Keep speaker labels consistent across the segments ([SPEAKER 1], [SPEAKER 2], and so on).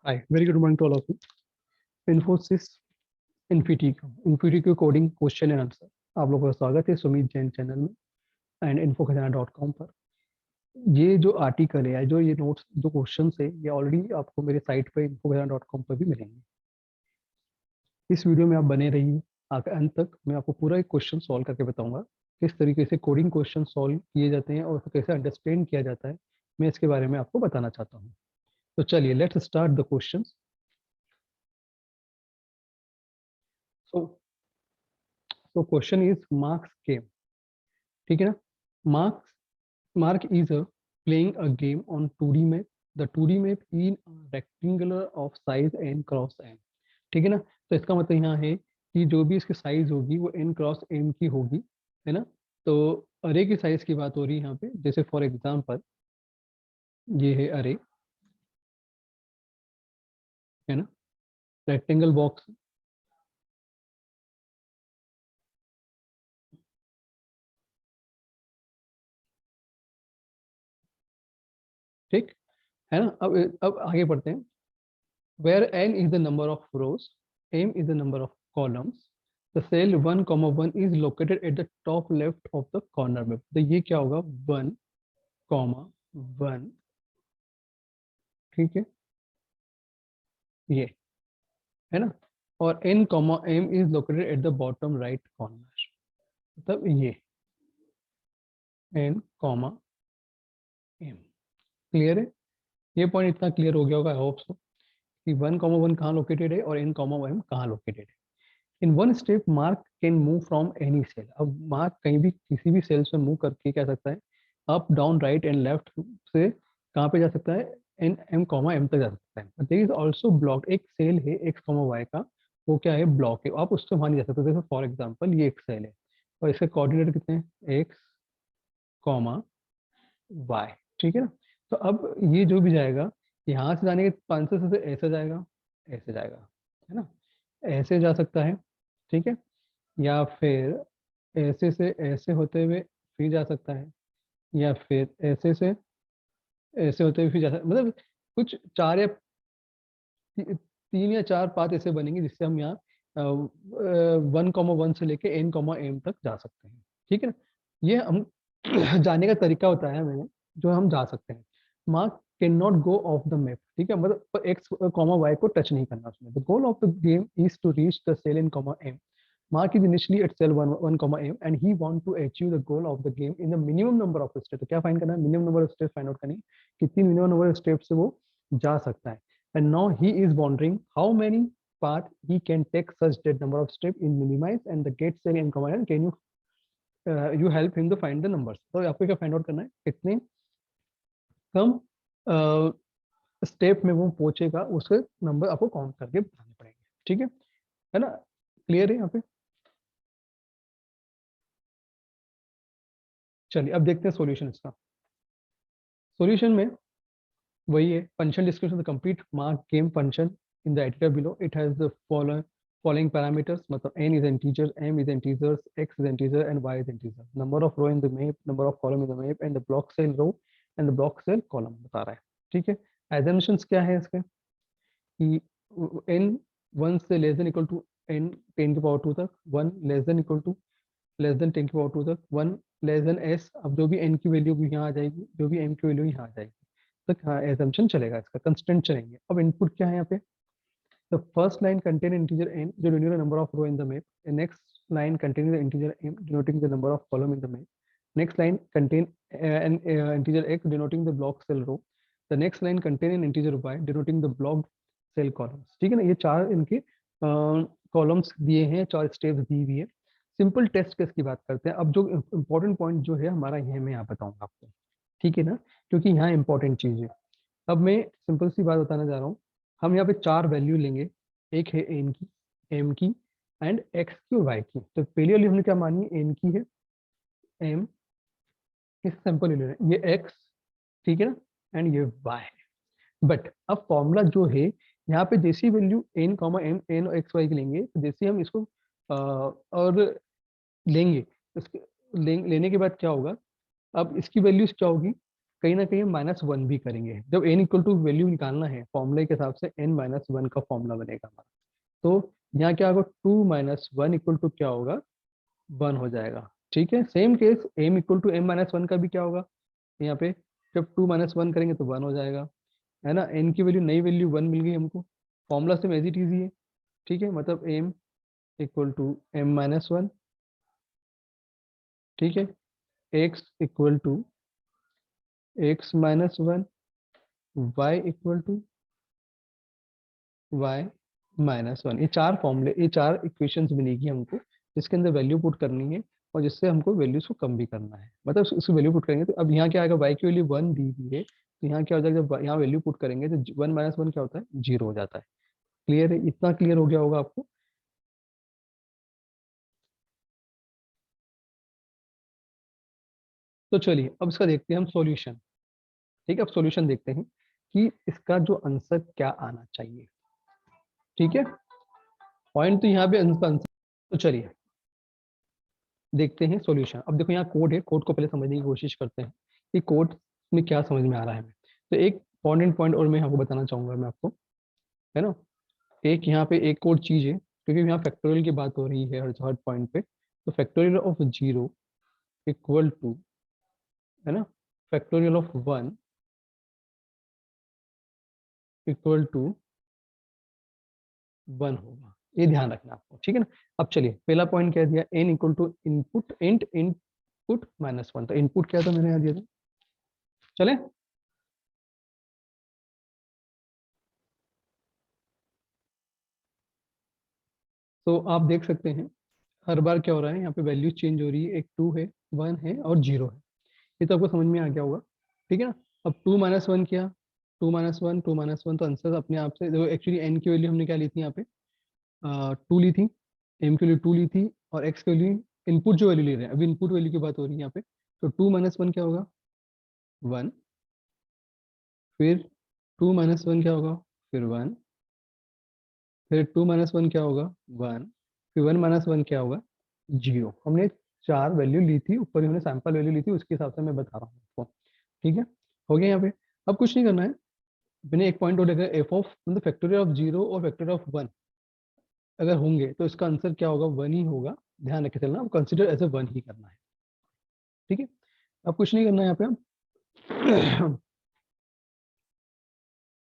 [SPEAKER 1] Hi, very good morning to all of you. Infosys InfyTQ coding question and answer आप लोगों का स्वागत है सुमित जैन चैनल में एंड infocazana.com पर। ये जो आर्टिकल है, जो ये नोट्स, जो क्वेश्चन है, ये ऑलरेडी आपको मेरे साइट पे infocazana.com पर भी मिलेंगे। इस वीडियो में आप बने रहिए आगे अंत तक। मैं आपको पूरा एक क्वेश्चन सॉल्व करके बताऊंगा किस तरीके से कोडिंग क्वेश्चन सॉल्व किए जाते हैं और कैसे अंडरस्टैंड किया जाता है। मैं इसके बारे में आपको बताना चाहता हूँ। तो चलिए let's start the question. So question is marks game, ठीक है ना। Mark is playing a game on 2D map. The 2D map in a rectangular of size n cross m, ठीक है ना। तो इसका मतलब यहाँ है कि जो भी इसकी साइज होगी वो n क्रॉस m की होगी, है ना। तो अरे की साइज की बात हो रही है यहाँ पे। जैसे फॉर एग्जांपल ये है अरे, है ना, रेक्टेंगल बॉक्स, ठीक है ना। अब आगे बढ़ते हैं। Where n is the number of rows, m is the number of columns, the cell 1 comma 1 is located at the top left of the corner map. तो ये क्या होगा, 1 comma 1, ठीक है, ये है ना। और n comma m is located at the bottom right corner, मतलब ये n comma m। क्लियर है, ये पॉइंट इतना क्लियर हो गया होगा, आई होप सो, कि 1 comma 1 कहाँ लोकेटेड है और n comma m कहाँ लोकेटेड है। In one step Mark can move from any cell. अब मार्क कहीं भी किसी भी सेल से मूव करके क्या सकता है, up down right and left से कहाँ पे जा सकता है, एन एम कॉमा एम तक जा सकता है। देयर इज ऑल्सो ब्लॉक, एक सेल है एक्स कॉमा वाई का, वो क्या है, ब्लॉक है, आप उससे वहां नहीं जा सकते। देखो फॉर एग्जाम्पल ये एक सेल है और इसके कोऑर्डिनेट कितने हैं, एक्स कॉमा वाई, ठीक है ना। तो अब ये जो भी जाएगा, यहाँ से जाने के चांसेस से ऐसे जाएगा, ऐसे जाएगा, है ना, ऐसे जा सकता है, ठीक है, या फिर ऐसे से ऐसे होते हुए फिर जा सकता है, या फिर ऐसे से ऐसे होते हुए फिर जा सकता है। मतलब कुछ चार या तीन या चार पाथ ऐसे बनेंगे जिससे हम यहाँ 1 कॉमा 1 से लेके n कॉमा m तक जा सकते हैं, ठीक है ना। ये हम जाने का तरीका बताया मैंने, जो हम जा सकते हैं। Mark can not go off the map, ठीक है, मतलब एक्स कॉमा वाई को टच नहीं करना उसमें। The goal of the game is to reach the cell n comma m. Mark is initially at cell 1 comma m and he want to achieve the goal of the game in the minimum number of steps. तो क्या find करना है, minimum number of steps find out करनी है, कितनी minimum number of steps से वो जा सकता है। And now he is wondering how many path he can take such that number of step in minimize and the get cell in comma n. Can you help him to find the numbers? तो आपको क्या find out करना है, कितने कम step में वो पहुंचेगा, उसके नंबर आपको काउंट करके बताने पड़ेंगे, ठीक है ना। क्लियर है यहाँ पे। चलिए अब देखते हैं सॉल्यूशन इसका। सॉल्यूशन में वही है, function description the complete mark game function in the editor below. It has the following parameters, मतलब n is integer, m is integers, x is integer and y is integer, number of row in the map, number of column in the map and the block cell row and the block cell column बता रहा है, ठीक है। assumptions क्या है इसके, कि n 1 से less than equal to n 10 की पावर 2 तक, 1 less than equal to less than 10 की पावर 2 तक, 1 लेस देन s। अब जो भी n की वैल्यू भी यहाँ आ जाएगी, जो भी m की वैल्यू यहाँ आ जाएगी, तक हाँ एजम्पशन चलेगा, इसका कंस्टेंट चलेंगे। अब इनपुट क्या है यहाँ पे, the first line contain integer n जो denote the number of row in the map, next line contain the integer m denoting the number of column in the map, next line contain an integer x denoting the block cell row, the next line contain an integer y denoting the block cell columns, ठीक है ना। ये चार इनके columns दिए हैं, चार steps दी हुई है। सिंपल टेस्ट केस की बात करते हैं। अब जो इंपॉर्टेंट पॉइंट जो है हमारा, ये मैं यहाँ बताऊंगा आपको, ठीक है ना, क्योंकि यहाँ इंपॉर्टेंट चीज है। अब मैं सिंपल सी बात बताना चाह रहा हूँ। हम यहाँ पे चार वैल्यू लेंगे, एक है एन की, एम की एंड एक्स की और वाई की। तो पहली वाली हमने क्या मानी, एन की है, एम इस सैंपल ले रहे हैं, ये एक्स, ठीक है ना, एंड ये वाई है। बट अब फॉर्मूला जो है यहाँ पे, जैसी value n comma m n और एक्स वाई की लेंगे, तो जैसे हम इसको और लेंगे, इसके लेने के बाद क्या होगा, अब इसकी वैल्यूज क्या होगी, कहीं ना कहीं -1 भी करेंगे। जब n इक्वल टू वैल्यू निकालना है फॉर्मूले के हिसाब से n-1 का फॉर्मूला बनेगा हमारा। तो यहाँ क्या होगा, 2 - 1 इक्वल टू क्या होगा, 1 हो जाएगा। ठीक है, same case m equal to m-1 का भी क्या होगा, यहाँ पे जब 2 - 1 करेंगे तो 1 हो जाएगा, है ना। n की वैल्यू, नई वैल्यू 1 मिल गई हमको, फॉर्मूला से एज इट इज ही है। ठीक है, मतलब m इक्वल टू m-1, ठीक है, x equal to x-1, y equal to y-1। ये चार फॉर्मूले, ये चार इक्वेशंस बनेगी हमको, जिसके अंदर वैल्यू पुट करनी है और जिससे हमको वैल्यूज को कम भी करना है। मतलब उसकी वैल्यू पुट करेंगे तो अब यहाँ क्या आएगा, y की वैल्यू 1 दी हुई है, तो यहाँ क्या हो जाएगा, जब यहाँ वैल्यू पुट करेंगे तो 1 - 1 क्या होता है, 0 हो जाता है। क्लियर है, इतना क्लियर हो गया होगा आपको। तो चलिए अब इसका देखते हैं हम सॉल्यूशन। ठीक है, अब सॉल्यूशन देखते हैं कि इसका जो आंसर क्या आना चाहिए। ठीक है, पॉइंट तो यहाँ पे आंसर। तो चलिए देखते हैं सॉल्यूशन। अब देखो यहाँ कोड है, कोड को पहले समझने की कोशिश करते हैं कि कोड में क्या समझ में आ रहा है हमें। तो एक इंपॉर्टेंट पॉइंट और मैं आपको बताना चाहूंगा मैं आपको, है ना। एक यहाँ पे एक और चीज है, क्योंकि यहाँ फैक्टोरियल की बात हो रही है हर हर पॉइंट पे, तो फैक्टोरियल ऑफ 0 इक्वल टू, है ना, फैक्टोरियल ऑफ 1 इक्वल टू 1 होगा। ये ध्यान रखना आपको, ठीक है ना। अब चलिए पहला पॉइंट क्या दिया, n equal to input int input -1। तो इनपुट क्या था मैंने यहाँ दिया था, चले। तो आप देख सकते हैं हर बार क्या हो रहा है, यहाँ पे वैल्यू चेंज हो रही है, एक 2 है, 1 है और 0 है। ये तो आपको समझ में आ गया होगा, ठीक है ना। अब 2 - 1 किया, 2 - 1 तो आंसर अपने आप से देखो, एक्चुअली n की वैल्यू हमने क्या ली थी यहाँ पे, 2 ली थी, m की वैल्यू 2 ली थी और x की वैल्यू, इनपुट जो वैल्यू ले रहे हैं अभी इनपुट वैल्यू की बात हो रही है यहाँ पे, तो 2 - 1 क्या होगा, 1। फिर 2 - 1 क्या होगा, फिर 1। फिर 2 - 1 क्या होगा, 1। फिर 1 - 1 क्या होगा, 0। हमने चार वैल्यू ली थी, ऊपर ही हमने सैंपल वैल्यू ली थी, उसके हिसाब से मैं बता रहा हूँ आपको। ठीक है, हो गया यहाँ पे। अब कुछ नहीं करना है, मैंने एक पॉइंट और देखा, एफ ऑफ मतलब फैक्टोरियल ऑफ 0 और फैक्टोरियल ऑफ 1 अगर होंगे तो इसका आंसर क्या होगा, 1 ही होगा। ध्यान रखे चलना, अब कंसिडर एज ए 1 ही करना है। ठीक है, अब कुछ नहीं करना है यहाँ पे हम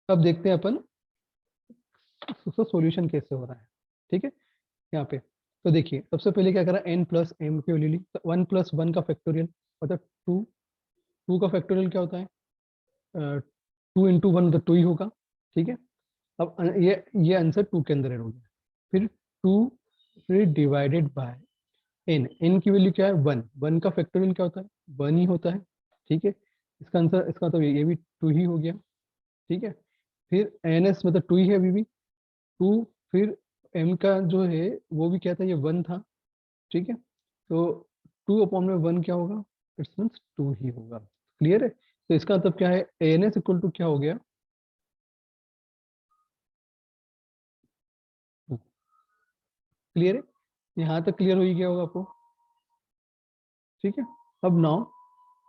[SPEAKER 1] अब देखते हैं अपन उसका सॉल्यूशन कैसे हो रहा है। ठीक है, यहाँ पे तो देखिए सबसे पहले क्या करा, n प्लस एम की वैल्यू ली, तो 1 + 1 का फैक्टोरियल मतलब 2। 2 का फैक्टोरियल क्या होता है, 2 × 1 तो 2 ही होगा। ठीक है, अब ये आंसर 2 के अंदर ऐड हो गया। फिर 2 फिर डिवाइडेड बाय n की वैल्यू क्या है, 1। 1 का फैक्टोरियल क्या होता है, 1 ही होता है। ठीक है, इसका आंसर, इसका तो ये भी 2 ही हो गया। ठीक है, फिर ns मतलब 2 ही है अभी भी, 2। फिर m का जो है वो भी क्या था, ये 1 था। ठीक है, तो 2/1 क्या होगा, इट्स मीन्स 2 ही होगा। क्लियर है, तो इसका मतलब क्या है, ans इक्वल टू क्या हो गया, 2। क्लियर है, यहाँ तक क्लियर हो ही गया होगा आपको। ठीक है, अब नाउ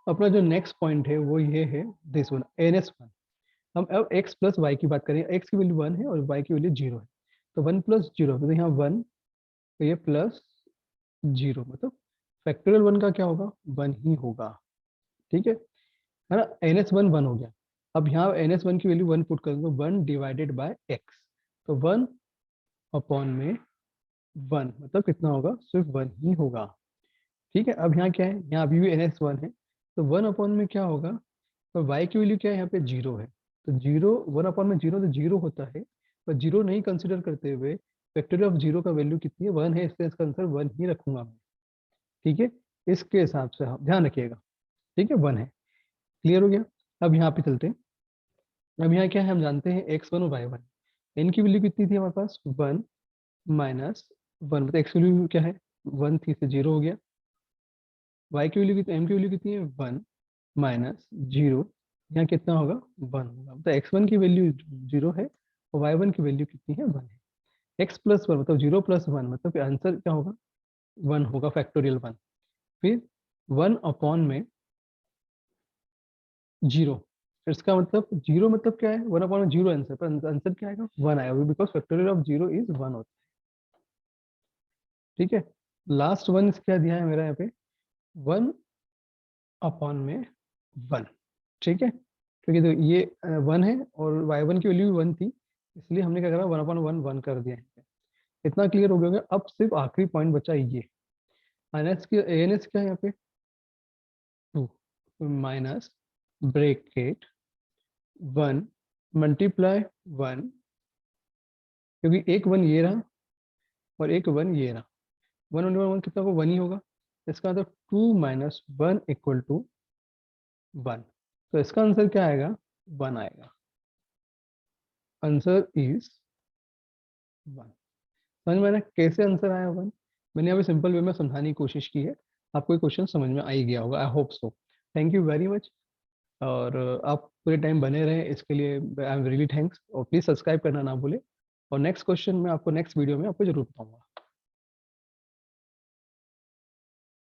[SPEAKER 1] अपना जो नेक्स्ट पॉइंट है वो ये है, दिस वन ns1। हम अब x प्लस वाई की बात करें, x की वैल्यू 1 है और y की वैल्यू 0 है, तो 1 + 0 तो यहाँ 1, तो ये +0 मतलब फैक्टोरियल 1 का क्या होगा, 1 ही होगा। ठीक है ना, ns1 1 हो गया। अब यहाँ ns1 की वैल्यू 1 पुट करेंगे, 1 डिवाइडेड बाय x, तो 1/में 1 मतलब कितना होगा, सिर्फ 1 ही होगा। ठीक है, अब यहाँ क्या है, यहाँ अभी भी ns1 है, तो 1/ में क्या होगा, तो y की वैल्यू क्या है, यहाँ पे 0 है, तो 0, 1/0 तो 0 होता है, पर 0 नहीं कंसिडर करते हुए फैक्टोरियल ऑफ 0 का वैल्यू कितनी है, 1 है, इसलिए इसका आंसर 1 ही रखूंगा मैं। ठीक है, इसके हिसाब से आप ध्यान रखिएगा। ठीक है, 1 है। क्लियर हो गया, अब यहाँ पे चलते हैं। अब यहाँ क्या है, हम जानते हैं x1 और y1। n की वैल्यू कितनी थी हमारे पास, 1 - 1 मतलब x की वैल्यू क्या है, 1 थी, से 0 हो गया। y की वैल्यू कितनी, m की वैल्यू कितनी है, 1 - 0, यहाँ कितना होगा, 1 होगा। मतलब x1 की वैल्यु 0 है और y1 की वैल्यू कितनी है, 1 है। x+1 मतलब 0+1 मतलब आंसर क्या होगा, 1 होगा, फैक्टोरियल 1। फिर 1/में जीरो। इसका मतलब जीरो मतलब क्या है, 1/0 आंसर, पर आंसर क्या आएगा, 1 आएगा, because factorial of zero is 1 होता है। ठीक है, लास्ट वन क्या दिया है मेरा यहाँ पे, 1/1। ठीक है, क्योंकि तो ये 1 है और y1 की वैल्यू भी 1 थी, इसलिए हमने क्या करा, 1/1 कर दिया है। इतना क्लियर हो गया होगा। अब सिर्फ आखिरी पॉइंट बचा ये, एनएस की एएनएस क्या है यहाँ पे, 2 माइनस ब्रैकेट 1 मल्टीप्लाई 1, क्योंकि एक 1 ये रहा और एक 1 ये रहा, 1/1 कितना को 1 ही होगा, इसका मतलब 2 माइनस 1 इक्वल टू 1। तो इसका आंसर क्या आएगा, 1 आएगा। Answer is 1। समझ में आया कैसे आंसर आया 1? मैंने अभी सिंपल वे में समझाने की कोशिश की है, आपको ये क्वेश्चन समझ में आ ही गया होगा, I hope so. Thank you very much. और आप पूरे टाइम बने रहें इसके लिए आई एम रियली थैंक्स, और प्लीज सब्सक्राइब करना ना भूले। और नेक्स्ट क्वेश्चन में आपको नेक्स्ट वीडियो में आपको जरूर बताऊंगा।